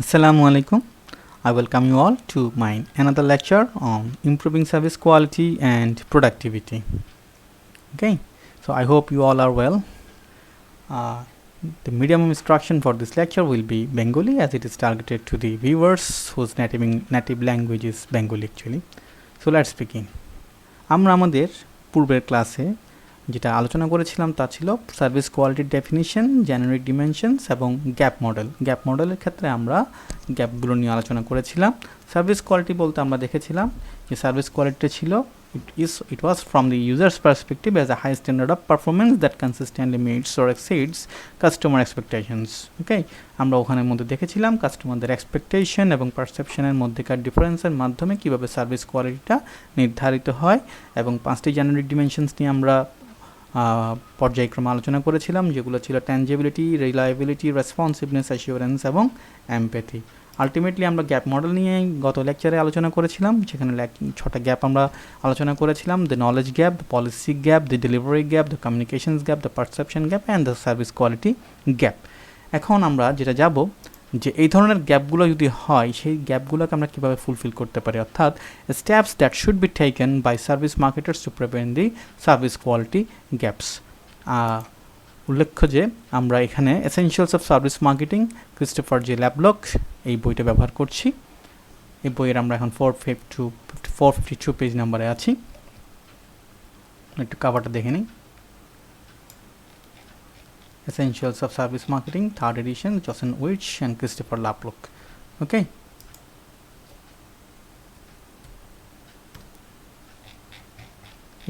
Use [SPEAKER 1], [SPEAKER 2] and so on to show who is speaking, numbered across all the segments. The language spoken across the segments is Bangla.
[SPEAKER 1] Assalamu alaikum. I welcome you all to my another lecture on improving service quality and productivity. Okay, so I hope you all are well. The medium of instruction for this lecture will be Bengali as it is targeted to the viewers whose native language is Bengali actually. So let's begin. আমরা আমাদের পূর্বের ক্লাসে যেটা আলোচনা করেছিলাম তা ছিল সার্ভিস কোয়ালিটির ডেফিনিশন, জেনারিক ডিমেনশনস এবং গ্যাপ মডেল। গ্যাপ মডেলের ক্ষেত্রে আমরা গ্যাপগুলো নিয়ে আলোচনা করেছিলাম। সার্ভিস কোয়ালিটি বলতে আমরা দেখেছিলাম যে সার্ভিস কোয়ালিটি ছিল it was from the user's perspective as a high standard of performance that consistently meets or exceeds customer expectations. Okay, আমরা ওখানের মধ্যে দেখেছিলাম কাস্টমারদের এক্সপেকটেশন এবং পারসেপশনের মধ্যেকার ডিফারেন্সের মাধ্যমে কীভাবে সার্ভিস কোয়ালিটিটা নির্ধারিত হয়, এবং 5টি জেনারিক ডিমেনশনস নিয়ে আমরা পর্যায়ক্রমে আলোচনা করেছিলাম, যেগুলো ছিল ট্যাঞ্জিবিলিটি, রিলায়েবিলিটি, রেসপন্সিভনেস, অ্যাসিওরেন্স এবং এমপ্যাথি। আলটিমেটলি আমরা গ্যাপ মডেল নিয়ে গত লেকচারে আলোচনা করেছিলাম, যেখানে 6টা গ্যাপ আমরা আলোচনা করেছিলাম: the knowledge gap, the policy gap, the delivery gap, the communications gap, the perception gap and the service quality gap. এখন আমরা যেটা যাব যে এই ধরনের গ্যাপগুলো যদি হয় সেই গ্যাপগুলোকে আমরা কীভাবে ফুলফিল করতে পারি, অর্থাৎ steps that should be taken by service marketers to prevent the service quality gaps. উল্লেখ্য যে আমরা এখানে essentials of service marketing Christopher J Lovelock এই বইটা ব্যবহার করছি। এই বইয়ের আমরা এখন 452 পেজ নাম্বারে আছি। একটু কাভারটা দেখে নিই। Essentials of Service Marketing, 3rd edition, Jochen Witch and Christopher Laplock. Okay.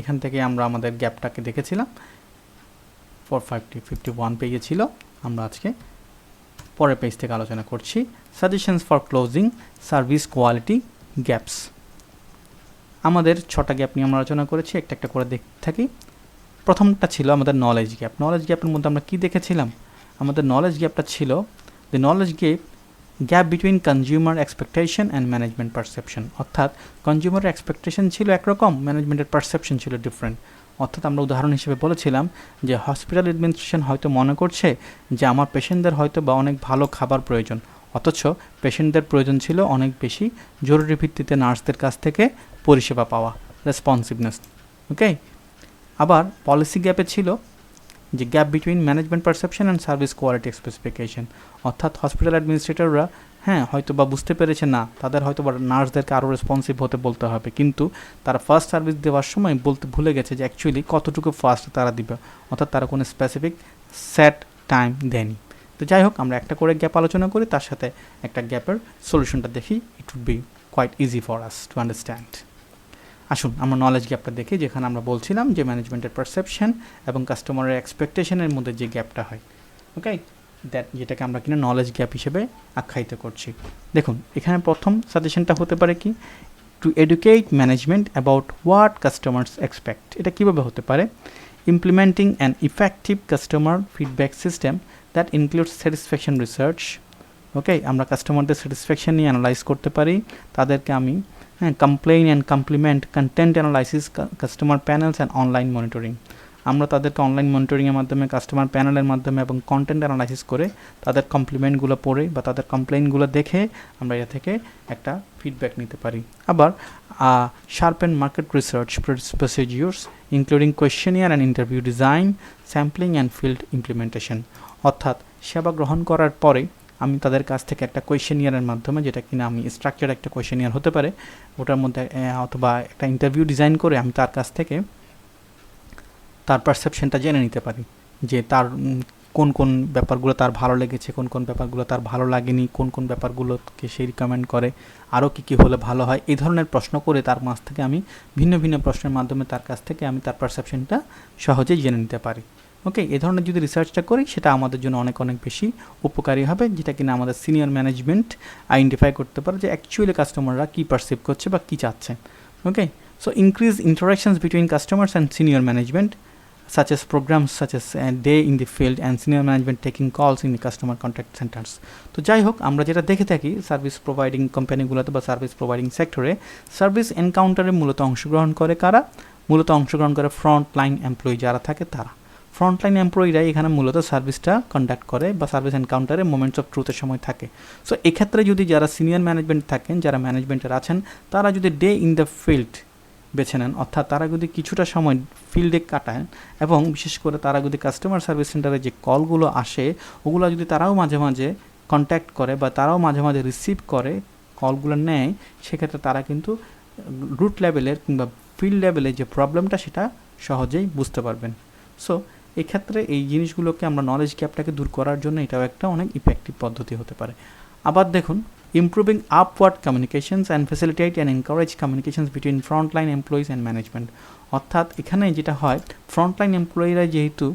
[SPEAKER 1] এখান থেকে আমরা আমাদের গ্যাপটাকে দেখেছিলাম 451 পেজে ছিল। আমরা আজকে পরের পেজ থেকে আলোচনা করছি suggestions for closing service quality gaps. আমাদের 6টা গ্যাপ নিয়ে আমরা আলোচনা করেছি, একটা একটা করে দেখতে থাকি। প্রথমটা ছিল আমাদের নলেজ গ্যাপ। নলেজ গ্যাপের মধ্যে আমরা কি দেখেছিলাম? আমাদের নলেজ গ্যাপটা ছিল the knowledge gap between consumer expectation and management perception. অর্থাৎ কনজিউমারের এক্সপেকটেশন ছিল একরকম, ম্যানেজমেন্টের পারসেপশন ছিল ডিফারেন্ট। অর্থাৎ আমরা উদাহরণ হিসেবে বলেছিলাম যে হসপিটাল অ্যাডমিনিস্ট্রেশন হয়তো মনে করছে যে আমার পেশেন্টদের হয়তো বা অনেক ভালো খাবার প্রয়োজন, অথচ পেশেন্টদের প্রয়োজন ছিল অনেক বেশি জরুরি ভিত্তিতে নার্সদের কাছ থেকে পরিষেবা পাওয়া, রেসপন্সিভনেস। ওকে, আবার পলিসি গ্যাপে ছিল যে gap between management perception and service quality specification. অর্থাৎ হসপিটাল অ্যাডমিনিস্ট্রেটররা হয়তো বা বুঝতে পেরেছে না, তাদের হয়তো বা নার্সদেরকে আরও রেসপন্সিভ হতে বলতে হবে, কিন্তু তারা ফার্স্ট সার্ভিস দেওয়ার সময় বলতে ভুলে গেছে যে অ্যাকচুয়ালি কতটুকু ফার্স্ট তারা দিবে, অর্থাৎ তারা কোনো স্পেসিফিক সেট টাইম দেয়নি। তো যাই হোক, আমরা একটা করে গ্যাপ আলোচনা করি, তার সাথে একটা গ্যাপের সলিউশনটা দেখি। It would be quite easy for us to understand. আসুন আমরা নলেজ গ্যাপটা দেখি, যেখানে আমরা বলছিলাম যে ম্যানেজমেন্টের পারসেপশন এবং কাস্টমারের এক্সপেকটেশনের মধ্যে যে গ্যাপটা হয়, ওকে, যেটাকে আমরা কিনা নলেজ গ্যাপ হিসেবে আখ্যায়িত করছি। দেখুন এখানে প্রথম সাজেশনটা হতে পারে কি, to educate management about what customers expect. এটা কীভাবে হতে পারে? Implementing an effective customer feedback system that includes satisfaction research. Okay, আমরা কাস্টমারদের স্যাটিসফ্যাকশন নিয়ে অ্যানালাইজ করতে পারি, তাদেরকে আমি complain and compliment, content analysis, customer panels and online monitoring. আমরা তাদেরকে অনলাইন মনিটরিংয়ের মাধ্যমে, কাস্টমার প্যানেলের মাধ্যমে এবং কন্টেন্ট অ্যানালাইসিস করে তাদের কমপ্লিমেন্টগুলো পড়ে বা তাদের কমপ্লেইনগুলো দেখে আমরা এটা থেকে একটা ফিডব্যাক নিতে পারি। আবার sharpen market research procedures including questionnaire and interview design, sampling and field implementation. অর্থাৎ সেবা গ্রহণ করার পরে আমি তাদের কাছ থেকে একটা কোয়েশ্চেনিয়ারের মাধ্যমে, যেটা কিনা আমি স্ট্রাকচার একটা কোয়েশ্চেনিয়ার হতে পারে, ওটার মধ্যে অথবা একটা ইন্টারভিউ ডিজাইন করে আমি তার কাছ থেকে তার পারসেপশনটা জেনে নিতে পারি যে তার কোন কোন ব্যাপারগুলো তার ভালো লেগেছে, কোন কোন ব্যাপারগুলো তার ভালো লাগেনি, কোন কোন ব্যাপারগুলোকে সে রিকমেন্ড করে, আরও কী কী হলে ভালো হয়। এই ধরনের প্রশ্ন করে তার মাঝ থেকে আমি ভিন্ন ভিন্ন প্রশ্নের মাধ্যমে তার কাছ থেকে আমি তার পারসেপশনটা সহজেই জেনে নিতে পারি। ওকে, এই ধরনের যদি রিসার্চটা করি সেটা আমাদের জন্য অনেক অনেক বেশি উপকারী হবে, যেটা কিনা আমাদের সিনিয়র ম্যানেজমেন্ট আইডেন্টিফাই করতে পারে যে অ্যাকচুয়ালি কাস্টমাররা কী পারসিভ করছে বা কী চাচ্ছে। Okay, so increase interactions between customers and senior management such as programs such as day in the field and senior management taking calls in the customer contact centers. তো যাই হোক, আমরা যেটা দেখে থাকি সার্ভিস প্রোভাইডিং কোম্পানিগুলোতে বা সার্ভিস প্রোভাইডিং সেক্টরে, সার্ভিস এনকাউন্টারে মূলত অংশগ্রহণ করে কারা? মূলত অংশগ্রহণ করে ফ্রন্ট লাইন এমপ্লয়ি যারা থাকে তারা। ফ্রন্টলাইন এমপ্লয়িরা এখানে মূলত সার্ভিসটা কন্ডাক্ট করে বা সার্ভিস এনকাউন্টারে মোমেন্টস অফ ট্রুথের সময় থাকে। সো এক্ষেত্রে যদি যারা সিনিয়র ম্যানেজমেন্ট থাকেন, যারা ম্যানেজমেন্টের আছেন, তারা যদি ডে ইন দ্য ফিল্ড বেছে নেন, অর্থাৎ তারা যদি কিছুটা সময় ফিল্ডে কাটান এবং বিশেষ করে তারা যদি কাস্টমার সার্ভিস সেন্টারে যে কলগুলো আসে ওগুলো যদি তারাও মাঝে মাঝে কন্ট্যাক্ট করে বা তারাও মাঝে মাঝে রিসিভ করে, কলগুলো নেয়, সেক্ষেত্রে তারা কিন্তু রুট লেভেলের কিংবা ফিল্ড লেভেলে যে প্রবলেমটা সেটা সহজেই বুঝতে পারবেন। সো এক্ষেত্রে এই জিনিসগুলোকে আমরা নলেজ গ্যাপটাকে দূর করার জন্য এটাও একটা অনেক ইফেক্টিভ পদ্ধতি হতে পারে। আবার দেখুন, improving upward communications and facilitate and encourage communications between frontline employees and management. অর্থাৎ এখানে যেটা হয়, ফ্রন্টলাইন এমপ্লয়িরা যেহেতু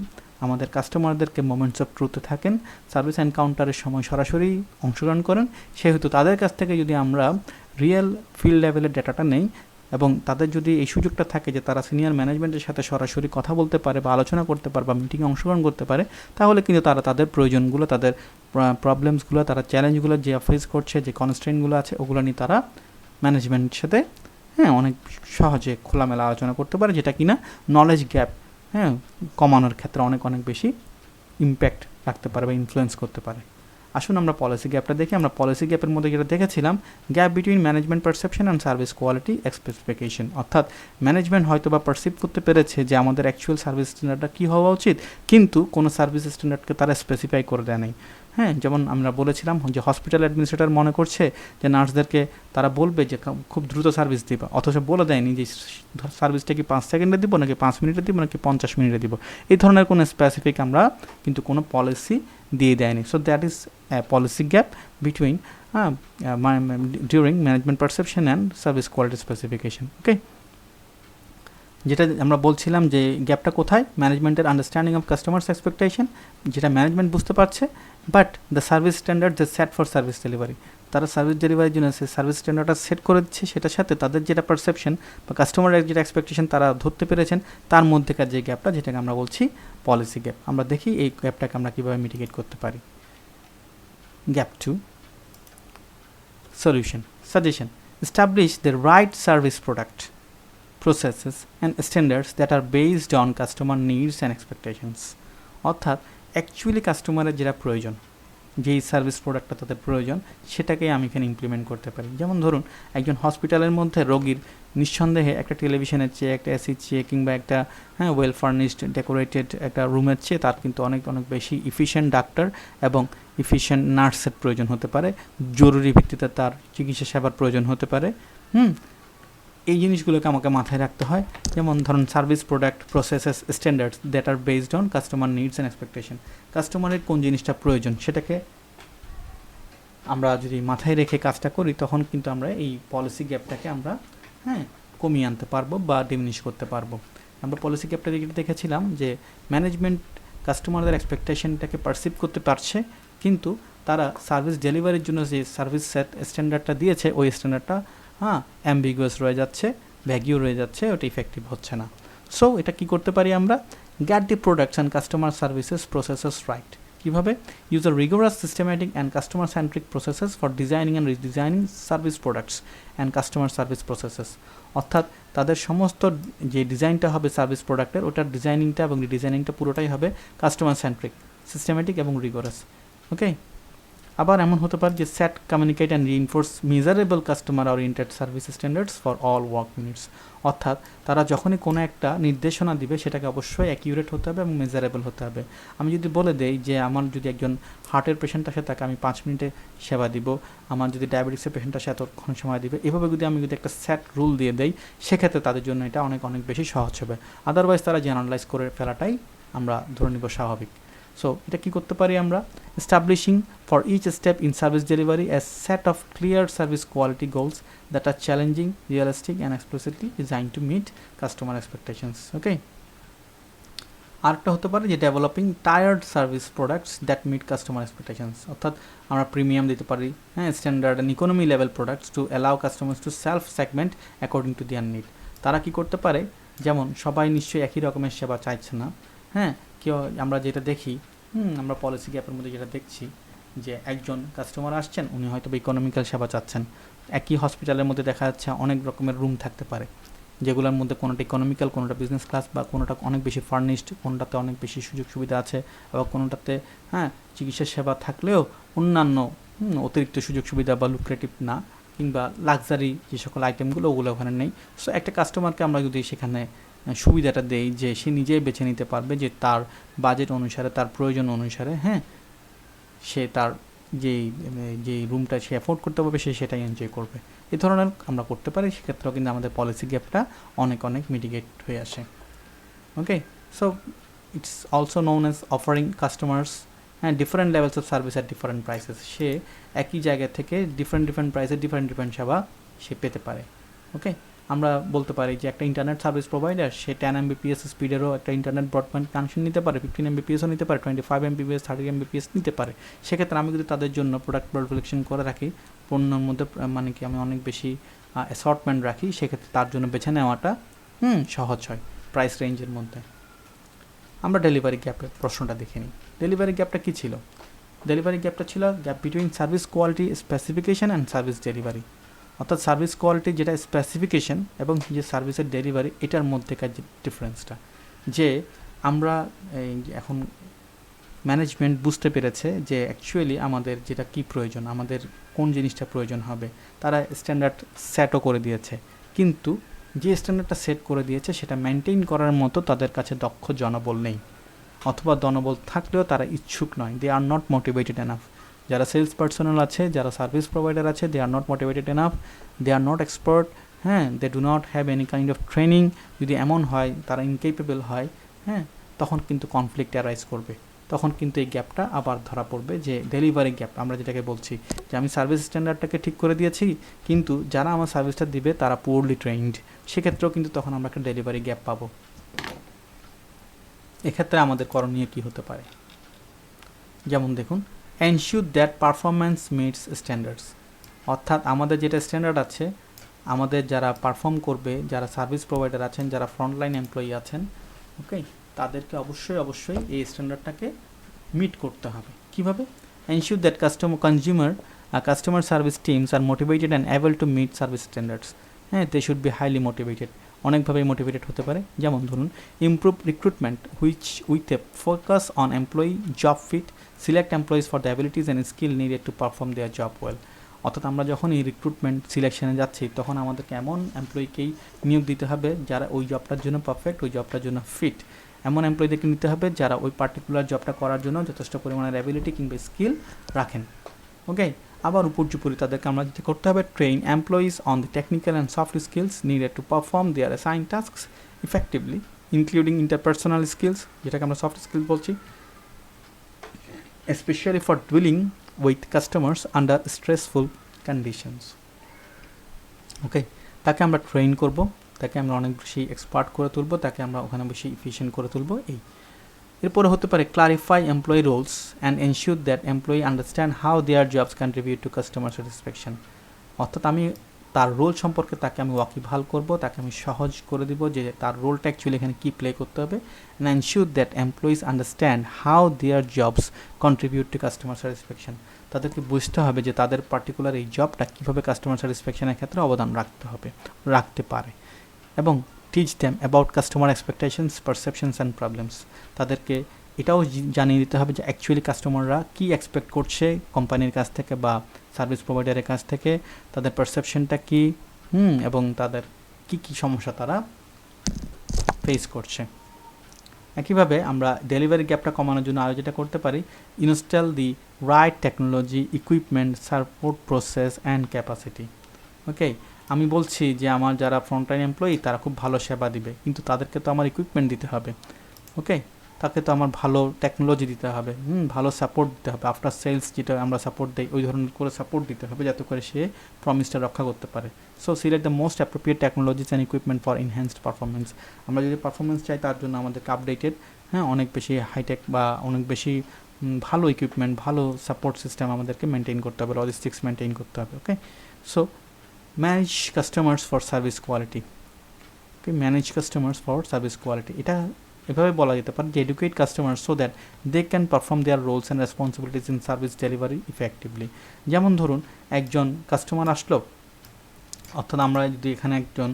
[SPEAKER 1] আমাদের কাস্টমারদেরকে মোমেন্টস অফ ট্রুথে থাকেন, সার্ভিস এনকাউন্টারের সময় সরাসরি অংশগ্রহণ করেন, সেহেতু তাদের কাছ থেকে যদি আমরা রিয়েল ফিল্ড লেভেলের ডেটাটা নেই এবং তাদের যদি এই সুযোগটা থাকে যে তারা সিনিয়র ম্যানেজমেন্টের সাথে সরাসরি কথা বলতে পারে বা আলোচনা করতে পারে বা মিটিংয়ে অংশগ্রহণ করতে পারে, তাহলে কিন্তু তারা তাদের প্রয়োজনগুলো, তাদের প্রবলেমসগুলো, তারা চ্যালেঞ্জগুলো যে ফেস করছে, যে কনস্ট্রেন্টগুলো আছে, ওগুলো নিয়ে তারা ম্যানেজমেন্টের সাথে অনেক সহজে খোলামেলা আলোচনা করতে পারে, যেটা কিনা নলেজ গ্যাপ কমানোর ক্ষেত্রে অনেক অনেক বেশি ইম্প্যাক্ট রাখতে পারে বা ইনফ্লুয়েন্স করতে পারে। আসুন আমরা পলিসি গ্যাপটা দেখি। আমরা পলিসি গ্যাপের মধ্যে যেটা দেখেছিলাম, gap between management perception and service quality specification, অর্থাৎ ম্যানেজমেন্ট হয়তো বা পারসিভ করতে পেরেছে যে আমাদের অ্যাকচুয়াল সার্ভিস স্ট্যান্ডার্ডটা কী হওয়া উচিত, কিন্তু কোনো সার্ভিস স্ট্যান্ডার্ডকে তারা স্পেসিফাই করে দেয় নাই। যেমন আমরা বলেছিলাম যে হসপিটাল অ্যাডমিনিস্ট্রেটর মনে করছে যে নার্সদেরকে তারা বলবে যে খুব দ্রুত সার্ভিস দিবা, অথচ বলে দেয়নি যে সার্ভিসটা কি 5 সেকেন্ডে দিব নাকি 5 মিনিটে দিব নাকি 50 মিনিটে দিব। এই ধরনের কোনো স্পেসিফিক আমরা কিন্তু কোনো পলিসি দিয়ে দেয়নি। So that is a policy gap between during management perception and service quality specification. Okay, যেটা আমরা বলছিলাম যে গ্যাপটা কোথায়, ম্যানেজমেন্টের আন্ডারস্ট্যান্ডিং অফ কাস্টমার্স এক্সপেকটেশন, যেটা ম্যানেজমেন্ট বুঝতে পারছে, বাট দ্য সার্ভিস স্ট্যান্ডার্ড যে সেট ফর সার্ভিস ডেলিভারি, তারা সার্ভিস ডেলিভারির জন্য সে সার্ভিস স্ট্যান্ডার্ডটা সেট করে দিচ্ছে, সেটার সাথে তাদের যেটা পারসেপশন বা কাস্টমারের যেটা এক্সপেকটেশন তারা ধরতে পেরেছেন, তার মধ্যেকার যে গ্যাপটা, যেটাকে আমরা বলছি পলিসি গ্যাপ। আমরা দেখি এই গ্যাপটাকে আমরা কীভাবে মিটিগেট করতে পারি। Gap 2. Solution. Suggestion. Establish the right service product, processes and standards that are based on customer needs and expectations. অর্থাৎ অ্যাকচুয়ালি কাস্টমারের যেটা প্রয়োজন, যেই সার্ভিস প্রোডাক্টটা তাদের প্রয়োজন, সেটাকেই আমি এখানে ইমপ্লিমেন্ট করতে পারি। যেমন ধরুন, একজন হসপিটালের মধ্যে রোগীর নিঃসন্দেহে একটা টেলিভিশনের চেয়ে, একটা এসির চেয়ে, কিংবা একটা ওয়েল ফার্নিশড ডেকোরেটেড একটা রুমের চেয়ে তার কিন্তু অনেক অনেক বেশি ইফিশিয়েন্ট ডাক্তার এবং ইফিশিয়েন্ট নার্সের প্রয়োজন হতে পারে, জরুরি ভিত্তিতে তার চিকিৎসা সেবার প্রয়োজন হতে পারে। এই জিনিসগুলোকে আমাকে মাথায় রাখতে হয়। যেমন ধরুন, service product, processes, standards that are based on customer needs and expectation. কাস্টমারের কোন জিনিসটা প্রয়োজন সেটাকে আমরা যদি মাথায় রেখে কাজটা করি, তখন কিন্তু আমরা এই পলিসি গ্যাপটাকে আমরা কমিয়ে আনতে পারবো বা ডিমিনিশ করতে পারবো। আমরা পলিসি গ্যাপটা দেখেছিলাম যে ম্যানেজমেন্ট কাস্টমারদের এক্সপেকটেশনটাকে পারসিভ করতে পারছে, কিন্তু তারা সার্ভিস ডেলিভারির জন্য যে সার্ভিস সেট স্ট্যান্ডার্ডটা দিয়েছে, ওই স্ট্যান্ডার্ডটা অ্যাম্বিগুয়াস রয়ে যাচ্ছে, ভ্যাগিউ রয়ে যাচ্ছে, ওটা ইফেক্টিভ হচ্ছে না। সো এটা কি করতে পারি আমরা, get the products and customer services processes right. কীভাবে, use a rigorous systematic and customer centric processes for designing and redesigning service products and customer service processes. অর্থাৎ তাদের সমস্ত যে ডিজাইনটা হবে সার্ভিস প্রোডাক্টের, ওটার ডিজাইনিংটা এবং রিডিজাইনিংটা পুরোটাই হবে কাস্টমার সেন্ট্রিক, সিস্টেম্যাটিক এবং রিগোরাস। ওকে, আবার এমন হতে পারে যে set, communicate and reinforce measurable customer oriented service standards for all work minutes. অর্থাৎ তারা যখনই কোনো একটা নির্দেশনা দিবে, সেটাকে অবশ্যই অ্যাকিউরেট হতে হবে এবং মেজারেবল হতে হবে। আমি যদি বলে দেই যে আমার যদি একজন হার্টের পেশেন্ট আসে, তাকে আমি 5 মিনিটে সেবা দিব, আমার যদি ডায়াবেটিসের পেশেন্ট আসে এতক্ষণ সময় দিবে, এভাবে যদি আমি একটা সেট রুল দিয়ে দেই, সেক্ষেত্রে তাদের জন্য এটা অনেক অনেক বেশি সহজ হবে। আদারওয়াইজ তারা জেনারেলাইজ করে ফেলাটাই আমরা ধরে নিব স্বাভাবিক। সো এটা কী করতে পারি আমরা, establishing for each step in service delivery a set of clear service quality goals that are challenging, realistic and explicitly designed to meet customer expectations. Okay, আরেকটা হতে পারে যে developing tiered service products that meet customer expectations. অর্থাৎ আমরা প্রিমিয়াম দিতে পারি, standard and economy level products to allow customers to self segment according to their need. তারা কি করতে পারে, যেমন সবাই নিশ্চয়ই একই রকমের সেবা চাইছে না। কেউ, আমরা যেটা দেখি, আমরা পলিসি গ্যাপের মধ্যে যেটা দেখছি যে একজন কাস্টমার আসছেন, উনি হয়তো ইকোনমিক্যাল সেবা চাচ্ছেন। একই হসপিটালের মধ্যে দেখা যাচ্ছে অনেক রকমের রুম থাকতে পারে, যেগুলোর মধ্যে কোনোটা ইকোনমিক্যাল, কোনোটা বিজনেস ক্লাস, বা কোনোটা অনেক বেশি ফার্নিশড, কোনোটাতে অনেক বেশি সুযোগ সুবিধা আছে, আবার কোনোটাতে চিকিৎসা সেবা থাকলেও অন্যান্য অতিরিক্ত সুযোগ সুবিধা বা লুক্রেটিভ না, কিংবা লাক্সারি যে সকল আইটেমগুলো ওগুলো ওখানে নেই। সো একটা কাস্টমারকে আমরা যদি সেখানে সুবিধাটা দেই যে সে নিজেই বেছে নিতে পারবে যে তার বাজেট অনুসারে, তার প্রয়োজন অনুসারে সে তার যেই রুমটা সে অ্যাফোর্ড করতে পারবে সে সেটাই এনজয় করবে, এই ধরনের আমরা করতে পারি। সেক্ষেত্রেও কিন্তু আমাদের পলিসি গ্যাপটা অনেক মিটিগেট হয়ে আসে। Okay, so it's also known as offering customers different levels of service at different prices. সে একই জায়গা থেকে ডিফারেন্ট প্রাইসে ডিফারেন্ট সেবা সে পেতে পারে। ওকে, আমরা বলতে পারি যে একটা ইন্টারনেট সার্ভিস প্রোভাইডার সে 10 Mbps স্পিডেরও একটা ইন্টারনেট ব্রডব্যান্ড কানেকশন নিতে পারে, 15 Mbpsও নিতে পারে, 25 Mbps, 30 Mbps নিতে পারে। সেক্ষেত্রে আমি যদি তাদের জন্য প্রোডাক্ট সিলেকশন করে রাখি, পণ্যের মধ্যে মানে কি আমি অনেক বেশি অ্যাসর্টমেন্ট রাখি, সেক্ষেত্রে তার জন্য বেছে নেওয়াটা সহজ হয় প্রাইস রেঞ্জের মধ্যে। আমরা ডেলিভারি গ্যাপের প্রশ্নটা দেখে নিই। ডেলিভারি গ্যাপটা কী ছিল? ডেলিভারি গ্যাপটা ছিল gap between service quality specification and service delivery. অর্থাৎ সার্ভিস কোয়ালিটি যেটা স্পেসিফিকেশন এবং যে সার্ভিসের ডেলিভারি, এটার মধ্যেকার যে ডিফারেন্সটা, যে আমরা এখন ম্যানেজমেন্ট বুঝতে পেরেছে যে অ্যাকচুয়ালি আমাদের যেটা কী প্রয়োজন, আমাদের কোন জিনিসটা প্রয়োজন হবে, তারা স্ট্যান্ডার্ড সেটও করে দিয়েছে, কিন্তু যে স্ট্যান্ডার্ডটা সেট করে দিয়েছে সেটা মেনটেন করার মতো তাদের কাছে দক্ষ জনবল নেই, অথবা জনবল থাকলেও তারা ইচ্ছুক নয়। They are not motivated enough. যারা সেলস পার্সোনাল আছে, যারা সার্ভিস প্রোভাইডার আছে, they are not motivated enough, they are not expert, they do not have any kind of training. যদি এমন হয় তারা ইনকেপেবল হয়, তখন কিন্তু কনফ্লিক্ট অ্যারাইজ করবে, তখন কিন্তু এই গ্যাপটা আবার ধরা পড়বে, যে ডেলিভারি গ্যাপ আমরা যেটাকে বলছি, যে আমি সার্ভিস স্ট্যান্ডার্ডটাকে ঠিক করে দিয়েছি কিন্তু যারা আমার সার্ভিসটা দিবে তারা পুয়ারলি ট্রেইনড, সেক্ষেত্রেও কিন্তু তখন আমরা একটা ডেলিভারি গ্যাপ পাবো। এক্ষেত্রে আমাদের করণীয় কী হতে পারে? যেমন দেখুন, ensure that performance meets standards. অর্থাৎ আমাদের যেটা স্ট্যান্ডার্ড আছে, আমাদের যারা পারফর্ম করবে, যারা সার্ভিস প্রোভাইডার আছেন, যারা ফ্রন্টলাইন এমপ্লয়ি আছেন, ওকে, তাদেরকে অবশ্যই এই স্ট্যান্ডার্ডটাকে মিট করতে হবে। কীভাবে? Ensure that customer service teams are motivated and able to meet service standards. They should be highly motivated. অনেকভাবেই মোটিভেটেড হতে পারে। যেমন ধরুন, improve recruitment with a focus on employee job fit, select employees for the abilities and skill needed to perform their job well. অর্থাৎ আমরা যখন এই রিক্রুটমেন্ট সিলেকশনে যাচ্ছি, তখন আমাদেরকে এমন এমপ্লয়িকেই নিয়োগ দিতে হবে যারা ওই জবটার জন্য পারফেক্ট, ওই জবটার জন্য ফিট। এমন এমপ্লয়িদেরকে নিতে হবে যারা ওই পার্টিকুলার জবটা করার জন্য যথেষ্ট পরিমাণের অ্যাবিলিটি কিংবা স্কিল রাখেন। ওকে, আবার উপর্যুপরি তাদেরকে আমরা যেটা করতে হবে, train employees on the technical and soft skills needed to perform their assign tasks effectively, including interpersonal skills, যেটাকে আমরা সফট স্কিল বলছি, especially for dealing with customers under stressful conditions. Okay, তাকে আমরা ট্রেন করব, তাকে আমরা অনেক বেশি এক্সপার্ট করে তুলব, তাকে আমরা ওখানে বেশি এফিশিয়েন্ট করে তুলব। এরপরে হতে পারে clarify employee roles and ensure that employee understand how their jobs contribute to customer satisfaction. অর্থাৎ আমি তার রোল সম্পর্কে তাকে আমি ওয়াকিবহাল করব, তাকে আমি সহজ করে দিব যে তার রোলটা অ্যাকচুয়ালি এখানে কী প্লে করতে হবে। And ensure that employees understand how their jobs contribute to customer satisfaction. তাদেরকে বুঝতে হবে যে তাদের পার্টিকুলার এই জবটা কীভাবে কাস্টমার স্যাটিসফ্যাকশনের ক্ষেত্রে অবদান রাখতে পারে। এবং teach them about customer expectations, perceptions and problems. তাদেরকে এটাও জানিয়ে দিতে হবে যে অ্যাকচুয়ালি কাস্টমাররা কী এক্সপেক্ট করছে কোম্পানির কাছ থেকে বা সার্ভিস প্রোভাইডারের কাছ থেকে, তাদের পারসেপশনটা কী, এবং তাদের কী সমস্যা তারা ফেস করছে। একইভাবে আমরা ডেলিভারি গ্যাপটা কমানোর জন্য আরও যেটা করতে পারি, install the right technology, equipment, support process and capacity. Okay, আমি বলছি যে আমার যারা ফ্রন্টলাইন এমপ্লয়ি তারা খুব ভালো সেবা দিবে, কিন্তু তাদেরকে তো আমার ইকুইপমেন্ট দিতে হবে। ওকে, তাকে তো আমার ভালো টেকনোলজি দিতে হবে, ভালো সাপোর্ট দিতে হবে, আফটার সেলস যেটা আমরা সাপোর্ট দিই ওই ধরনের করে সাপোর্ট দিতে হবে যাতে করে সে প্রমিসটা রক্ষা করতে পারে। So select the most appropriate technologies and equipment for enhanced performance. আমরা যদি পারফরমেন্স চাই তার জন্য আমাদেরকে আপডেটেড, অনেক বেশি হাইটেক বা অনেক বেশি ভালো ইকুইপমেন্ট, ভালো সাপোর্ট সিস্টেম আমাদেরকে মেনটেন করতে হবে, লজিস্টিক্স মেনটেন করতে হবে। Okay, so manage customers for service quality. Okay, manage customers for service quality, এটা এভাবে বলা যেতে পারে যে educate customer so that they can perform their roles and responsibilities in service delivery effectively. যেমন ধরুন, একজন কাস্টমার আসলো, অর্থাৎ আমরা যদি এখানে একজন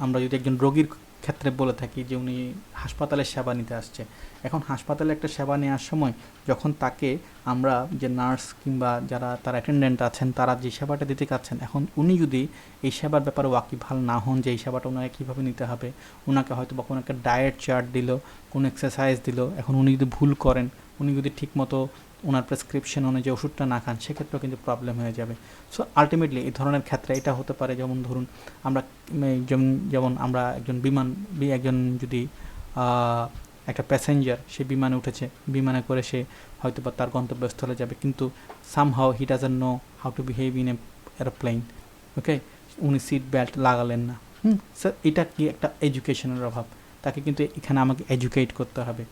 [SPEAKER 1] আমরা যদি একজন রোগীর ক্ষেত্রে বলে থাকি যে উনি হাসপাতালে সেবা নিতে আসছে, এখন হাসপাতালে একটা সেবা নেওয়ার সময় যখন তাকে আমরা যে নার্স কিংবা যারা তার অ্যাটেন্ডেন্ট আছেন তারা যে সেবাটা দিতে চাচ্ছেন, এখন উনি যদি এই সেবার ব্যাপারে ওয়াকিবহাল না হন যে এই সেবাটা ওনাকে কীভাবে নিতে হবে, ওনাকে হয়তো বা কোনো একটা ডায়েট চার্ট দিল, কোনো এক্সারসাইজ দিল, এখন উনি যদি ভুল করেন, উনি যদি ঠিকমতো ওনার প্রেসক্রিপশন অনুযায়ী ওষুধটা না খান, সেক্ষেত্রেও কিন্তু প্রবলেম হয়ে যাবে। সো আলটিমেটলি এই ধরনের ক্ষেত্রে এটা হতে পারে, যেমন ধরুন আমরা যেমন আমরা একজন যদি একটা প্যাসেঞ্জার সে বিমানে উঠেছে, বিমানে করে সে হয়তো বা তার গন্তব্যস্থলে যাবে, কিন্তু somehow he doesn't know how to behave in a aeroplane, okay, উনি সিট বেল্ট লাগালেন না। স্যার এটা কি একটা এডুকেশনের অভাব, তাকে কিন্তু এখানে আমাকে এডুকেট করতে হবে।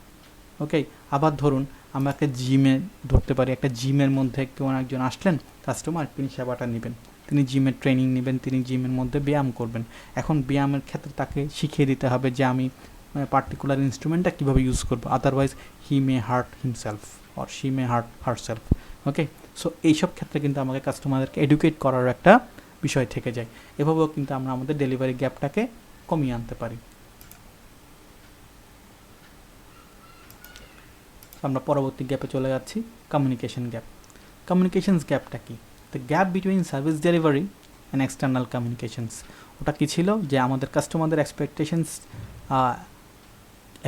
[SPEAKER 1] ওকে, আবার ধরুন আমরা একটা জিমে ধরতে পারি, একটা জিমের মধ্যে কেউ একজন আসলেন কাস্টমার, তিনি সেবাটা নেবেন, তিনি জিমের ট্রেনিং নেবেন, তিনি জিমের মধ্যে ব্যায়াম করবেন। এখন ব্যায়ামের ক্ষেত্রে তাকে শিখিয়ে দিতে হবে যে আমি পার্টিকুলার ইনস্ট্রুমেন্টটা কীভাবে ইউজ করবো, otherwise he May heart himself or she may heart herself. Okay, so এইসব ক্ষেত্রে কিন্তু আমাকে কাস্টমারদেরকে এডুকেট করার একটা বিষয় থেকে যায়। এভাবেও কিন্তু আমরা আমাদের ডেলিভারি গ্যাপটাকে কমিয়ে আনতে পারি। আমরা পরবর্তী গ্যাপে চলে যাচ্ছি, কমিউনিকেশন গ্যাপ। কমিউনিকেশনস গ্যাপটা কি? The gap between service delivery and external communications. ওটা কী ছিল? যে আমাদের কাস্টমারদের expectations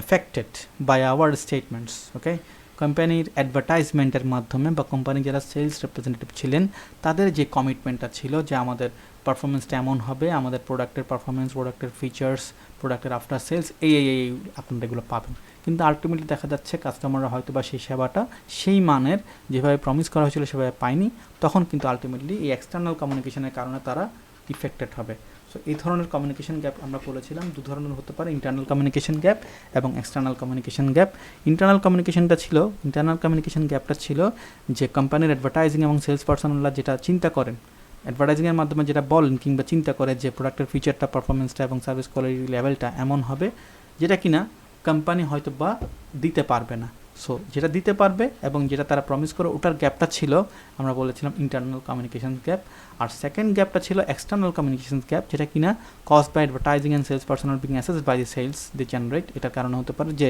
[SPEAKER 1] affected by our statements. Okay, কোম্পানির অ্যাডভার্টাইজমেন্টের মাধ্যমে বা কোম্পানির যারা সেলস রিপ্রেজেন্টেটিভ ছিলেন তাদের যে কমিটমেন্টটা ছিল যে আমাদের পারফরমেন্সটা এমন হবে, আমাদের প্রোডাক্টের পারফরমেন্স, প্রোডাক্টের ফিচার্স, প্রোডাক্টের আফটার সেলস এই আপনারা এগুলো পাবেন। কিন্তু আলটিমেটলি দেখা যাচ্ছে কাস্টমাররা হয়তো বা সেই সেবাটা সেই মানের যেভাবে প্রমিস করা হয়েছিল সেভাবে পায়নি, তখন কিন্তু আলটিমেটলি এই এক্সটার্নাল কমিউনিকেশনের কারণে তারা ইফেক্টেড হবে। সো এই ধরনের কমিউনিকেশন গ্যাপ আমরা বলেছিলাম দু ধরনের হতে পারে, ইন্টারনাল কমিউনিকেশন গ্যাপ এবং external communication gap. Internal communication গ্যাপটা ছিল যে কোম্পানির অ্যাডভার্টাইজিং এবং সেলস পার্সনরা যেটা চিন্তা করেন, অ্যাডভার্টাইজিংয়ের মাধ্যমে যেটা বলেন কিংবা চিন্তা করে যে প্রোডাক্টের ফিচারটা, পারফরমেন্সটা এবং সার্ভিস কোয়ালিটি লেভেলটা এমন হবে যেটা কিনা কোম্পানি হয়তো বা দিতে পারবে না। সো যেটা দিতে পারবে এবং যেটা তারা প্রমিস করে ওটার গ্যাপটা ছিল আমরা বলেছিলাম ইন্টারনাল কমিউনিকেশন গ্যাপ। আর সেকেন্ড গ্যাপটা ছিল এক্সটার্নাল কমিউনিকেশন গ্যাপ, যেটা কিনা caused by advertising and sales personnel being assessed by the sales the generate. এটার কারণে হতে পারে যে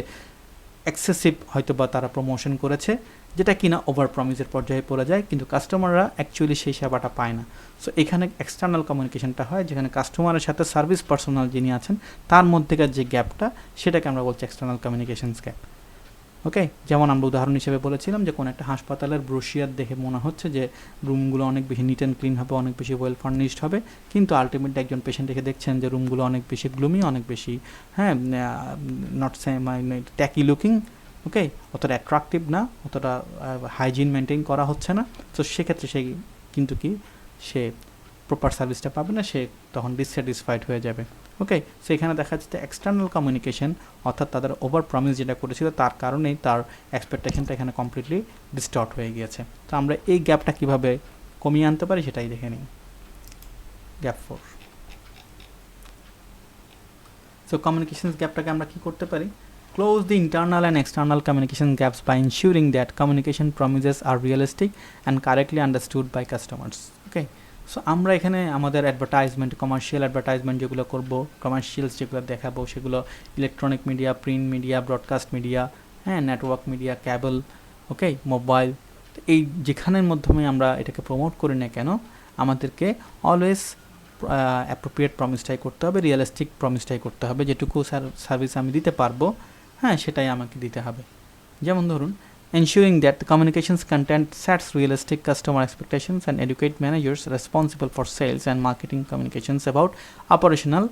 [SPEAKER 1] এক্সেসিভ হয়তো বা তারা প্রমোশন করেছে যেটা কিনা ওভার প্রমিসের পর্যায়ে পড়ে যায়, কিন্তু কাস্টমাররা অ্যাকচুয়ালি সেই সেবাটা পায় না। সো এখানে এক্সটার্নাল কমিউনিকেশনটা হয় যেখানে কাস্টমারের সাথে সার্ভিস পার্সোনাল যিনি আছেন তার মধ্যেকার যে গ্যাপটা সেটাকে আমরা বলছি এক্সটার্নাল কমিউনিকেশনস গ্যাপ। ওকে, যেমন আমরা উদাহরণ হিসেবে বলেছিলাম যে কোনো একটা হাসপাতালের ব্রোশিয়ার দেখে মনে হচ্ছে যে রুমগুলো অনেক বেশি নিট অ্যান্ড ক্লিন হবে, অনেক বেশি ওয়েল ফার্নিশড হবে, কিন্তু আলটিমেটলি একজন পেশেন্ট দেখে দেখছেন যে রুমগুলো অনেক বেশি গ্লুমি, অনেক বেশি নট ট্যাকি লুকিং, ওকে, অতটা অ্যাট্রাকটিভ না, অতটা হাইজিন মেনটেন করা হচ্ছে না। তো সেক্ষেত্রে সে কিন্তু সে প্রপার সার্ভিসটা পাবে না, সে তখন ডিসস্যাটিসফাইড হয়ে যাবে। ওকে, সো এখানে দেখা যাচ্ছে এক্সটার্নাল কমিউনিকেশন অর্থাৎ তাদের ওভার প্রমিস যেটা করেছিল তার কারণেই তার এক্সপেকটেশনটা এখানে কমপ্লিটলি ডিস্টর্ট হয়ে গিয়েছে। তো আমরা এই গ্যাপটা কীভাবে কমিয়ে আনতে পারি সেটাই দেখে নিই। গ্যাপ 4। সো কমিউনিকেশন গ্যাপটাকে আমরা কী করতে পারি? Close the internal and external communication gaps by ensuring that communication promises are realistic and correctly understood by customers. Okay, so আমরা এখানে আমাদের অ্যাডভার্টাইজমেন্ট, কমার্শিয়াল অ্যাডভার্টাইজমেন্ট যেগুলো করব, কমার্শিয়ালস যেগুলো দেখাবো সেগুলো electronic media, print media, broadcast media, network media, cable, okay, mobile, এই যেখানের মাধ্যমে আমরা এটাকে প্রমোট করি না কেন আমাদেরকে অলওয়েজ অ্যাপ্রোপ্রিয়েট প্রমিসটাই করতে হবে, রিয়েলিস্টিক প্রমিসটাই করতে হবে, যেটুকু সার্ভিস আমি দিতে পারবো সেটাই আমাকে দিতে হবে। যেমন ধরুন ensuring that the communications content sets realistic customer expectations and educate managers responsible for sales and marketing communications about operational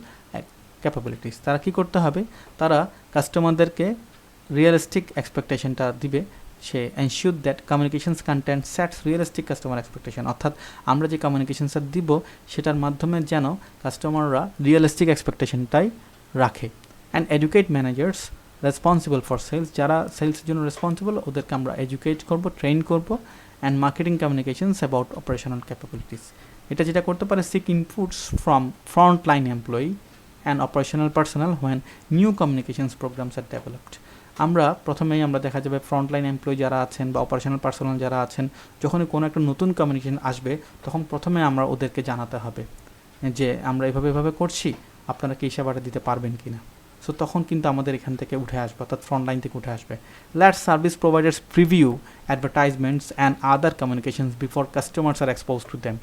[SPEAKER 1] capabilities. তারা কি করতে হবে? তারা কাস্টমারদেরকে রিয়েলিস্টিক এক্সপেকটেশনটা দিবে, সে ensure that communications content sets realistic customer expectation, অর্থাৎ আমরা যে কমিউনিকেশনসটা দিব সেটার মাধ্যমে যেন কাস্টমাররা রিয়েলিস্টিক এক্সপেকটেশনটাই রাখে। And educate managers responsible for sales, যারা সেলসের জন্য রেসপন্সিবল ওদেরকে আমরা এডুকেট করবো, ট্রেন করবো। And marketing communications about operational capabilities, এটা যেটা করতে পারে seek inputs from front line employee and operational personnel when new communications programmes are developed. আমরা প্রথমেই আমরা দেখা যাবে ফ্রন্ট লাইন এমপ্লয়ি যারা আছেন বা অপারেশনাল পার্সোনাল যারা আছেন, যখনই কোনো একটা নতুন কমিউনিকেশন আসবে তখন প্রথমে আমরা ওদেরকে জানাতে হবে যে আমরা এভাবে করছি, আপনারা কি এই সেবাটা দিতে পারবেন কি না। সো তখন কিন্তু আমাদের এখান থেকে উঠে আসবে, অর্থাৎ ফ্রন্ট লাইন থেকে উঠে আসবে। Let service providers preview advertisements and other communications before customers are exposed to them,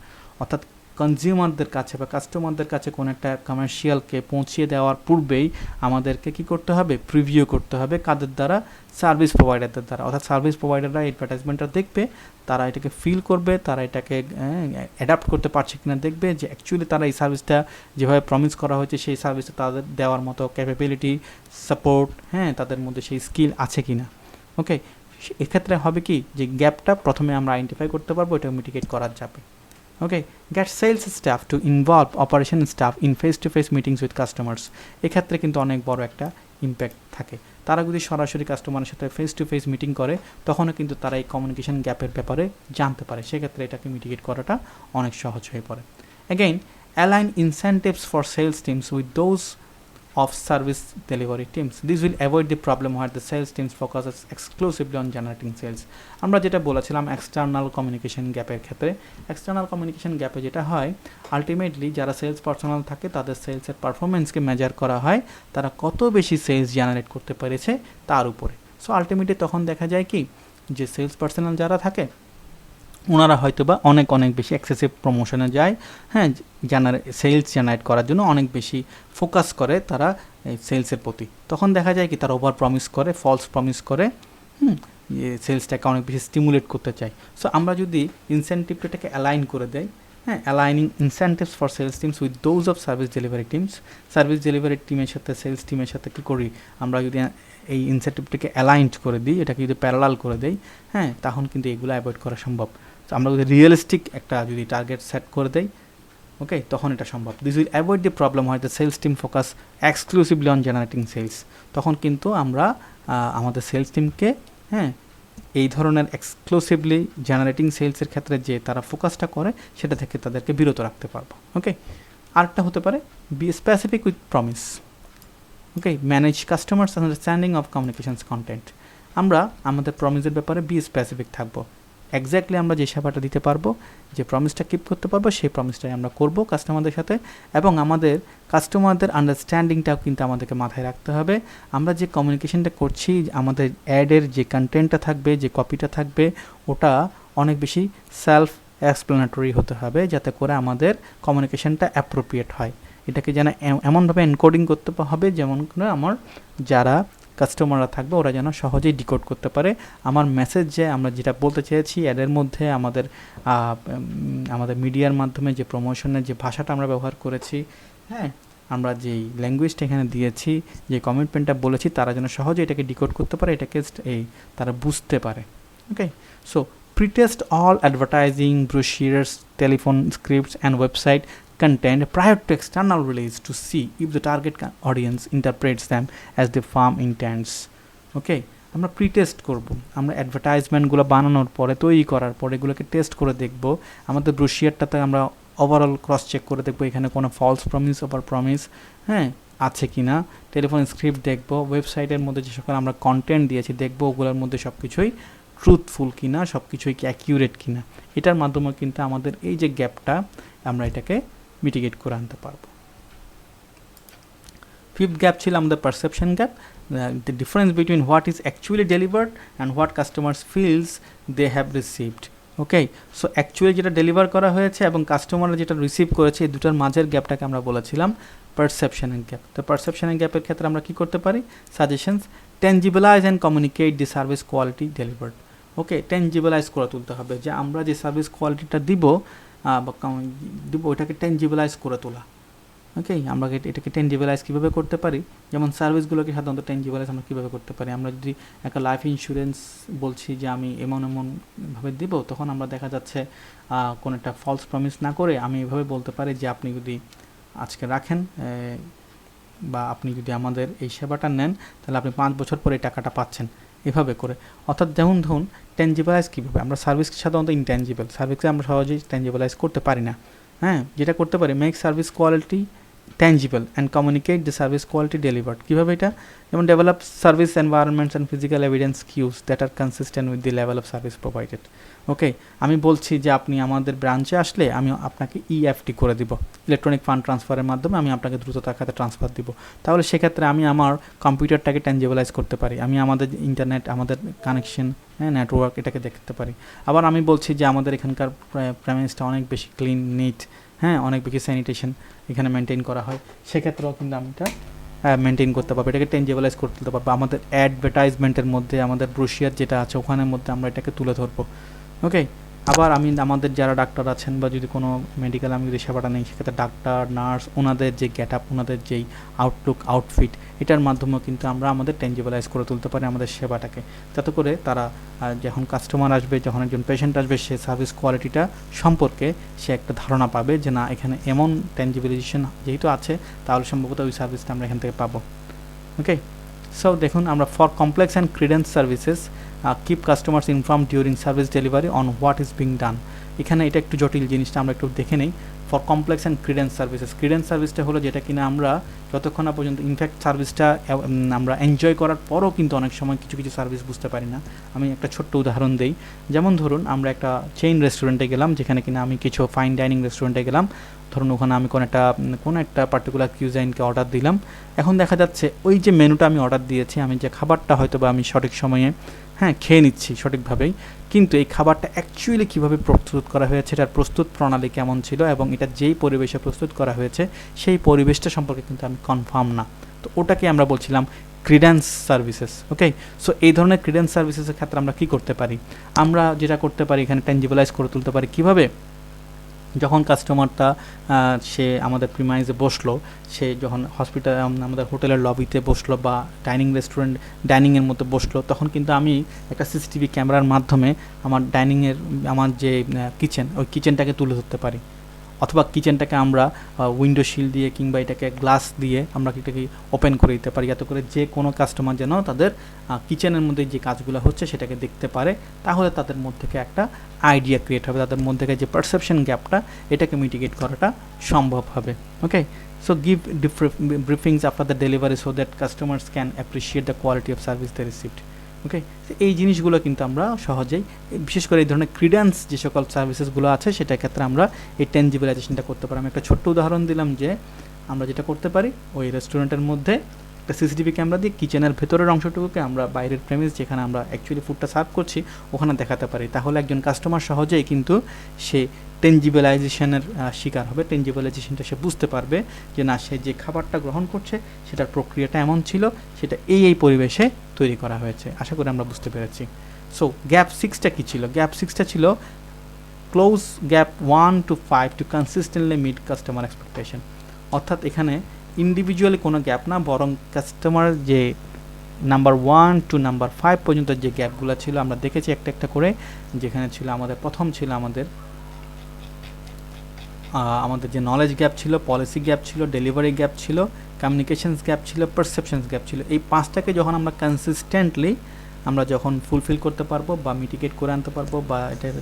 [SPEAKER 1] অর্থাৎ কনজিউমারদের কাছে বা কাস্টমারদের কাছে কোনো একটা কমার্শিয়ালকে পৌঁছিয়ে দেওয়ার পূর্বেই আমাদেরকে কি করতে হবে, প্রিভিউ করতে হবে। কাদের দ্বারা? সার্ভিস প্রোভাইডারদের দ্বারা। অর্থাৎ সার্ভিস প্রোভাইডাররা অ্যাডভার্টাইজমেন্টটা দেখবে, তারা এটাকে ফিল করবে, তারা এটাকে অ্যাডাপ্ট করতে পারছে কিনা দেখবে, যে অ্যাকচুয়ালি তারা এই সার্ভিসটা যেভাবে প্রমিস করা হয়েছে সেই সার্ভিসটা তাদের দেওয়ার মতো ক্যাপাবিলিটি, সাপোর্ট, তাদের মধ্যে সেই স্কিল আছে কিনা। ওকে, এক্ষেত্রে হবে কি, যে গ্যাপটা প্রথমে আমরা আইডেন্টিফাই করতে পারবো, এটা মিটিগেট করা যাবে। Okay, get sales staff to involve operation staff in face to face meetings with customers. এক্ষেত্রে কিন্তু অনেক বড় একটা ইম্প্যাক্ট থাকে। তারা যদি সরাসরি কাস্টমারের সাথে ফেস টু ফেস মিটিং করে, তখনও কিন্তু তারা এই কমিউনিকেশন গ্যাপের ব্যাপারে জানতে পারে। সেক্ষেত্রে এটাকে মিটিগেট করাটা অনেক সহজ হয়ে পড়ে। Again, align incentives for sales teams with those of service delivery teams. This will avoid the problem where the sales teams focuses exclusively on generating sales. আমরা যেটা বলেছিলাম এক্সটার্নাল কমিউনিকেশন গ্যাপের ক্ষেত্রে, এক্সটার্নাল কমিউনিকেশন গ্যাপে যেটা হয়, আলটিমেটলি যারা সেলস পার্সোনাল থাকে তাদের সেলসের পারফরমেন্সকে মেজার করা হয়, তারা কত বেশি সেলস জেনারেট করতে পেরেছে তার উপরে। সো আলটিমেটলি তখন দেখা যায় কি, যে সেলস পার্সোনাল যারা থাকে ওনারা হয়তো বা অনেক বেশি এক্সেসিভ প্রমোশনে যায়, সেলস জেনারেট করার জন্য অনেক বেশি ফোকাস করে তারা এই সেলসের প্রতি। তখন দেখা যায় কি, তারা ওভার প্রমিস করে, ফলস প্রমিস করে, সেলসটাকে অনেক বেশি স্টিমুলেট করতে চায়। সো আমরা যদি ইনসেন্টিভটাকে অ্যালাইন করে দেয়, aligning incentives for sales teams with those of service delivery teams, service delivery টিমের সাথে সেলস টিমের সাথে কী করি, আমরা যদি এই ইনসেন্টিভটাকে অ্যালাইন্ড করে দিই, এটাকে যদি প্যারালাল করে দেই, তখন কিন্তু এগুলো অ্যাভয়েড করা সম্ভব। তো আমরা যদি রিয়েলিস্টিক একটা যদি টার্গেট সেট করে দেই, ওকে, তখন এটা সম্ভব। This will avoid the problem হয় the sales team focus exclusively on generating sales. তখন কিন্তু আমরা আমাদের সেলস টিমকে এই ধরনের এক্সক্লুসিভলি জেনারেটিং সেলসের ক্ষেত্রে যে তারা ফোকাসটা করে, সেটা থেকে তাদেরকে বিরত রাখতে পারবো। ওকে, আরেকটা হতে পারে B specific with promise. Okay, manage customers understanding of communications content. আমরা আমাদের প্রমিসের ব্যাপারে বি স্পেসিফিক থাকবো। এক্স্যাক্টলি আমরা যে সেবাটা দিতে পারবো, যে প্রমিসটা কিপ করতে পারবো, সেই প্রমিসটাই আমরা করব কাস্টমারদের সাথে। এবং আমাদের কাস্টমারদের আন্ডারস্ট্যান্ডিংটাও কিন্তু আমাদেরকে মাথায় রাখতে হবে। আমরা যে কমিউনিকেশনটা করছি, আমাদের অ্যাডের যে কন্টেন্টটা থাকবে, যে কপিটা থাকবে, ওটা অনেক বেশি সেলফ এক্সপ্লেনেটরি হতে হবে, যাতে করে আমাদের কমিউনিকেশনটা অ্যাপ্রোপ্রিয়েট হয়। এটাকে যেন এমনভাবে এনকোডিং করতে হবে, যেমন করে আমার যারা কাস্টমাররা থাকবে ওরা যেন সহজেই ডিকোড করতে পারে আমার মেসেজ, যে আমরা যেটা বলতে চেয়েছি অ্যাডের মধ্যে, আমাদের মিডিয়ার মাধ্যমে যে প্রমোশনের যে ভাষাটা আমরা ব্যবহার করেছি, আমরা যেই ল্যাঙ্গুয়েজটা এখানে দিয়েছি, যে কমিটমেন্টটা বলেছি, তারা যেন সহজে এটাকে ডিকোড করতে পারে, এটাকে তারা বুঝতে পারে। ওকে, so pre-test all advertising, brochures, telephone scripts and website content prior to external release to see if the target audience interprets them as the firm intends. ওকে, আমরা প্রি-টেস্ট করব। আমরা অ্যাডভার্টাইজমেন্টগুলো বানানোর পরে, তৈরি করার পরে এগুলোকে টেস্ট করে দেখব। আমাদের ব্রোশিয়ারটাতে আমরা ওভারঅল ক্রস চেক করে দেখব এখানে কোনো ফলস প্রমিস, ওভার প্রমিস আছে কি না। টেলিফোন স্ক্রিপ্ট দেখব, ওয়েবসাইটের মধ্যে যে সকল আমরা কন্টেন্ট দিয়েছি দেখব, ওগুলোর মধ্যে সব কিছুই ট্রুথফুল কিনা, সব কিছুই কি অ্যাকিউরেট কিনা। এটার মাধ্যমে কিন্তু আমাদের এই যে গ্যাপটা, আমরা এটাকে মিটিগেট করে আনতে পারবো। ফিফথ গ্যাপ ছিল আমাদের perception gap, the difference between what is actually delivered and what customers feels they have received. Okay, so actually যেটা ডেলিভার করা হয়েছে এবং কাস্টমাররা যেটা রিসিভ করেছে, এই দুটার মাঝের গ্যাপটাকে আমরা বলেছিলাম পারসেপশনের গ্যাপ। তো পারসেপশনের গ্যাপের ক্ষেত্রে আমরা কী করতে পারি? Suggestions, tangibilize and communicate the service quality delivered. Okay, tangibilize করে তুলতে হবে, যে আমরা যে সার্ভিস কোয়ালিটিটা দিব ওইটাকে টেনজিবলাইজ করে তোলা। ওকে, আমরা এটাকে টেনজিবলাইজ কীভাবে করতে পারি? যেমন সার্ভিসগুলোকে সাধারণত টেনজিবলাইজ আমরা কীভাবে করতে পারি? আমরা যদি একটা লাইফ ইন্স্যুরেন্স বলছি যে আমি এমনভাবে দিব, তখন আমরা দেখা যাচ্ছে কোনো একটা ফলস প্রমিস না করে আমি এভাবে বলতে পারি যে আপনি যদি আজকে রাখেন বা আপনি যদি আমাদের এই সেবাটা নেন, তাহলে আপনি 5 বছর পরে এই টাকাটা পাচ্ছেন, এভাবে করে। অর্থাৎ যেমন ধরুন টেনজিবলাইজ কীভাবে? আমরা সার্ভিস সাধারণত ইনটেনজিবল, সার্ভিসকে আমরা সহজেই টেনজিবলাইজ করতে পারি না। যেটা করতে পারি, make service quality tangible and communicate the service quality delivered. কিভাবে এটা? যেমন develop service environments and physical evidence cues that are consistent with the level of service provided. ওকে, আমি বলছি যে আপনি আমাদের ব্রাঞ্চে আসলে আমি আপনাকে ইএফটি করে দিব, ইলেকট্রনিক ফান্ড ট্রান্সফারের মাধ্যমে আমি আপনাকে দ্রুত টাকাতে ট্রান্সফার দিব। তাহলে সেক্ষেত্রে আমি আমার কম্পিউটারটাকে ট্যাঞ্জিবলাইজ করতে পারি, আমি আমাদের ইন্টারনেট, আমাদের কানেকশন, হ্যাঁ, নেটওয়ার্ক, এটাকে দেখতে পারি। আবার আমি বলছি যে আমাদের এখানকার প্রেমিসটা অনেক বেশি ক্লিন, নিট, হ্যাঁ, অনেক বেশি স্যানিটেশন এখানে মেনটেন করা হয়, সেক্ষেত্রেও কিন্তু আমি এটা মেনটেন করতে পারবো, এটাকে টেঞ্জেবলাইজ করতে পারবো। আমাদের অ্যাডভার্টাইজমেন্টের মধ্যে, আমাদের ব্রোশিয়ার যেটা আছে ওখানের মধ্যে আমরা এটাকে তুলে ধরবো। ওকে, আবার আমি আমাদের যারা ডাক্তার আছেন বা যদি কোনো মেডিকেল আমি যদি সেবাটা নেই, সেক্ষেত্রে ডাক্তার, নার্স, ওনাদের যে গেট আপ, ওনাদের যেই আউটলুক, আউটফিট, এটার মাধ্যমেও কিন্তু আমরা আমাদের টেঞ্জেবলাইজ করে তুলতে পারি আমাদের সেবাটাকে, যাতে করে তারা যখন কাস্টমার আসবে, যখন একজন পেশেন্ট আসবে, সে সার্ভিস কোয়ালিটিটা সম্পর্কে সে একটা ধারণা পাবে যে না, এখানে এমন টেঞ্জিবিলাইজেশন যেহেতু আছে, তাহলে সম্ভবত ওই সার্ভিসটা আমরা এখান থেকে পাবো। ওকে, সো দেখুন আমরা for complex and credence services keep customers inform during service delivery on what is being done. এখানে এটা একটু জটিল জিনিসটা আমরা একটু দেখে নেই। For complex and credence services, credence সার্ভিসটা হলো যেটা কিনা আমরা যতক্ষণ না পর্যন্ত ইনফ্যাক্ট সার্ভিসটা আমরা এনজয় করার পরও কিন্তু অনেক সময় কিছু কিছু সার্ভিস বুঝতে পারি না। আমি একটা ছোট্ট উদাহরণ দেই, যেমন ধরুন আমরা একটা চেইন রেস্টুরেন্টে গেলাম, যেখানে কিনা আমি কিছু ফাইন ডাইনিং রেস্টুরেন্টে গেলাম, ধরুন ওখানে আমি কোনো একটা পার্টিকুলার কিউজাইনকে অর্ডার দিলাম। এখন দেখা যাচ্ছে ওই যে মেনুটা আমি অর্ডার দিয়েছি, আমি যে খাবারটা হয়তো বা আমি সঠিক সময়ে, হ্যাঁ, খেয়ে নিচ্ছি সঠিকভাবেই, কিন্তু এই খাবারটা অ্যাকচুয়ালি কীভাবে প্রস্তুত করা হয়েছে, এটার প্রস্তুত প্রণালী কেমন ছিল, এবং এটা যেই পরিবেশে প্রস্তুত করা হয়েছে সেই পরিবেশটা সম্পর্কে কিন্তু আমি কনফার্ম না। তো ওটাকে আমরা বলছিলাম ক্রিডেন্স সার্ভিসেস। ওকে, সো এই ধরনের ক্রিডেন্স সার্ভিসেসের ক্ষেত্রে আমরা কী করতে পারি? আমরা যেটা করতে পারি এখানে টেঞ্জিবলাইজ করে তুলতে পারি। কীভাবে? যখন কাস্টমারটা সে আমাদের প্রিমাইজে বসলো, সে যখন হসপিটাল আমাদের হোটেলের লবিতে বসলো বা রেস্টুরেন্ট ডাইনিংয়ের মধ্যে বসলো, তখন কিন্তু আমি একটা সিসিটিভি ক্যামেরার মাধ্যমে আমার যে কিচেন, ওই কিচেনটাকে তুলে ধরতে পারি, অথবা কিচেনটাকে আমরা উইন্ডো শিল দিয়ে কিংবা এটাকে গ্লাস দিয়ে আমরা এটাকে ওপেন করে দিতে পারি, যাতে করে যে কোনো কাস্টমার যেন তাদের কিচেনের মধ্যে যে কাজগুলো হচ্ছে সেটাকে দেখতে পারে। তাহলে তাদের মধ্যে থেকে একটা আইডিয়া ক্রিয়েট হবে, তাদের মধ্যে থেকে যে পারসেপশন গ্যাপটা, এটাকে মিটিগেট করাটা সম্ভব হবে। Okay, so give briefings after the delivery so that customers can appreciate the quality of service they received. Okay, এই জিনিসগুলো কিন্তু আমরা সহজেই, বিশেষ করে এই ধরনের ক্রিডেন্স যে সকল সার্ভিসেসগুলো আছে সেটার ক্ষেত্রে আমরা এই টেঞ্জিবিলাইজেশনটা করতে পারি। আমি একটা ছোট্ট উদাহরণ দিলাম যে আমরা যেটা করতে পারি, ওই রেস্টুরেন্টের মধ্যে একটা সিসিটিভি ক্যামেরা দিয়ে কিচেনের ভেতরের অংশটুকুকে আমরা বাইরের প্রেমিস, যেখানে আমরা অ্যাকচুয়ালি ফুডটা সার্ভ করছি, ওখানে দেখাতে পারি। তাহলে একজন কাস্টমার সহজেই কিন্তু সে টেঞ্জিবিলাইজেশনের শিকার হবে, টেঞ্জিবিলাইজেশনটা সে বুঝতে পারবে যে না, সে যে খাবারটা গ্রহণ করছে সেটার প্রক্রিয়াটা এমন ছিল, সেটা এই পরিবেশে তৈরি করা হয়েছে। আশা করি আমরা বুঝতে পেরেছি। সো গ্যাপ 6টা কী ছিল? গ্যাপ 6টা ছিল close gap 1 to 5 to consistently meet customer expectation. অর্থাৎ এখানে ইন্ডিভিজুয়ালি কোনো গ্যাপ না, বরং কাস্টমার যে নাম্বার 1 to নাম্বার 5 পর্যন্ত যে গ্যাপগুলো ছিল আমরা দেখেছি একটা একটা করে, যেখানে ছিল আমাদের প্রথম ছিল আমাদের যে নলেজ গ্যাপ ছিল, পলিসি গ্যাপ ছিল, ডেলিভারি গ্যাপ ছিল, কমিউনিকেশনস গ্যাপ ছিল, পারসেপশনস গ্যাপ ছিল। এই 5টাকে যখন আমরা কনসিস্টেন্টলি আমরা যখন ফুলফিল করতে পারবো বা মিটিগেট করে আনতে পারবো, বা এটার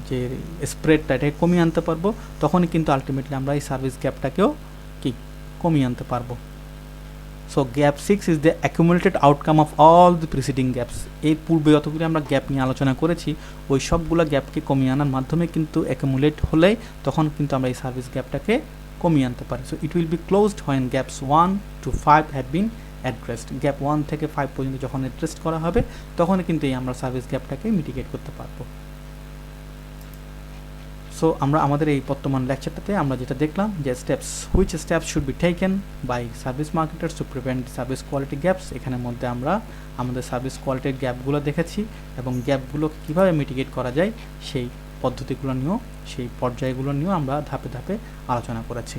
[SPEAKER 1] যে স্প্রেডটা এটাকে কমিয়ে আনতে পারবো, তখনই কিন্তু আলটিমেটলি আমরা এই সার্ভিস গ্যাপটাকেও কি কমিয়ে আনতে পারবো। So gap 6 is the accumulated outcome of all the preceding gaps. এর পূর্বে যতগুলি আমরা গ্যাপ নিয়ে আলোচনা করেছি, ওই সবগুলো গ্যাপকে কমিয়ে আনার মাধ্যমে কিন্তু অ্যাকুমুলেট হলেই তখন কিন্তু আমরা এই সার্ভিস গ্যাপটাকে কমিয়ে আনতে পারি। So it will be closed when gaps 1 to 5 have been addressed. Gap 1 থেকে 5 পর্যন্ত যখন অ্যাড্রেস করা হবে, তখনই কিন্তু এই আমরা সার্ভিস গ্যাপটাকে মিটিগেট করতে পারবো। সো আমরা আমাদের এই বর্তমান লেকচারটাতে আমরা যেটা দেখলাম যে which steps should be taken by service marketers to prevent service quality gaps. এখানের মধ্যে আমরা আমাদের সার্ভিস কোয়ালিটির গ্যাপগুলো দেখেছি এবং গ্যাপগুলো কীভাবে মিটিগেট করা যায় সেই পদ্ধতিগুলো নিয়েও, সেই পর্যায়গুলো নিয়েও আমরা ধাপে ধাপে আলোচনা করেছি।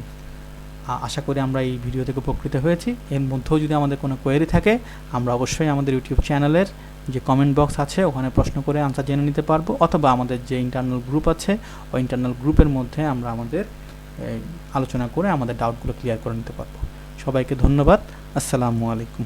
[SPEAKER 1] আশা করি আমরা এই ভিডিও থেকে উপকৃত হয়েছি। এর মধ্যেও যদি আমাদের কোনো কোয়েরি থাকে, আমরা অবশ্যই আমাদের ইউটিউব চ্যানেলের যে কমেন্ট বক্স আছে ওখানে প্রশ্ন করে আনসার জেনে নিতে পারবো, অথবা আমাদের যে ইন্টারনাল গ্রুপ আছে ওই ইন্টারনাল গ্রুপের মধ্যে আমরা আমাদের আলোচনা করে আমাদের ডাউটগুলো ক্লিয়ার করে নিতে পারবো। সবাইকে ধন্যবাদ। আসসালামু আলাইকুম।